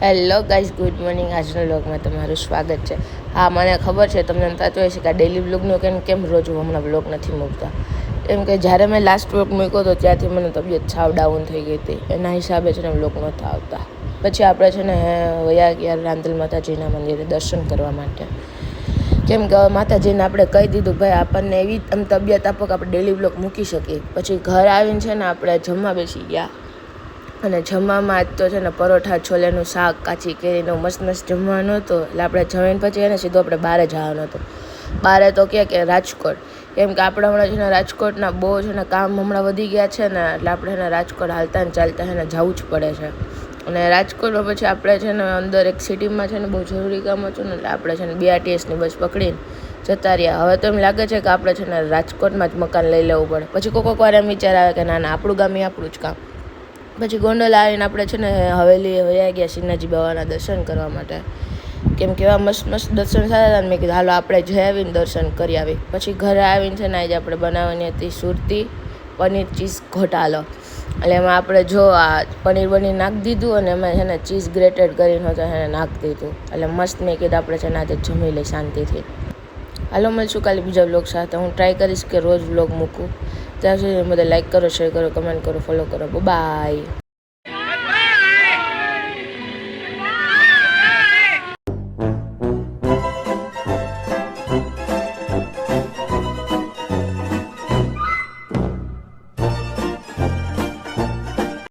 Hello guys, good morning. આજના વ્લોગમાં તમારું સ્વાગત છે. હા, મને ખબર છે તમને થતું હોય છે કે આ ડેલી વ્લોગનો કેમ રોજ હમણાં વ્લોગ નથી મૂકતા. કેમ કે જ્યારે મેં લાસ્ટ વ્લોગ મૂક્યો હતો ત્યાંથી મને તબિયત સાવ ડાઉન થઈ ગઈ હતી. એના હિસાબે છે ને વ્લોગ નહોતા આવતા. પછી આપણે છે ને વયા ગયા રાંદલ માતાજીના મંદિરે દર્શન કરવા માટે. કેમ કે માતાજીને આપણે કહી દીધું ભાઈ આપણને એવી તબિયત આપો કે આપણે ડેલી વ્લોગ મૂકી શકીએ. પછી ઘર આવીને છે ને આપણે જમવા બેસી ગયા. અને જમવામાં આજ તો છે ને પરોઠા, છોલેનું શાક, કાચી કેરીનો મસ્ત જમવાનું હતું. એટલે આપણે જમીન પછી એને સીધું આપણે બહાર જવાનું હતું. બહાર તો કે રાજકોટ. કેમ કે આપણે હમણાં છે ને રાજકોટના બહુ છે ને કામ હમણાં વધી ગયા છે ને, એટલે આપણે છે ને રાજકોટ હાલતા ને ચાલતા છે ને જવું જ પડે છે. અને રાજકોટમાં પછી આપણે છે ને અંદર એક સિટીમાં છે ને બહુ જરૂરી કામ હતું ને, એટલે આપણે છે ને BRTSની બસ પકડીને જતા રહ્યા. હવે તો એમ લાગે છે કે આપણે છે ને રાજકોટમાં જ મકાન લઈ લેવું પડે. પછી કોઈક વાર એમ વિચાર આવે કે ના આપણું ગામ એ આપણું જ કામ. પછી ગોંડલ આવીને આપણે છે ને હવેલી વયા ગયા શ્રીનાથજી બાબાના દર્શન કરવા માટે. કેમ કે એવા મસ્ત દર્શન થયા હતા ને મેં કીધું હાલો આપણે જઈ આવીને દર્શન કરી આવી. પછી ઘરે આવીને છે ને આજે આપણે બનાવવાની હતી સુરતી પનીર ચીઝ ઘોટાલો. એટલે એમાં આપણે જો આ પનીર નાખી દીધું અને એમાં છે ને ચીઝ ગ્રેટેડ કરીને હતો એને નાખી દીધું. એટલે મસ્ત મેં કીધું આપણે છે ને આજે જમી લઈ શાંતિથી. હાલો મળશું કાલે બીજા વ્લોગ સાથે. હું ટ્રાય કરીશ કે રોજ વ્લોગ મૂકું. ત્યાં સુધી બધા લાઈક કરો, શેર કરો, કમેન્ટ કરો, ફોલો કરો. બાય.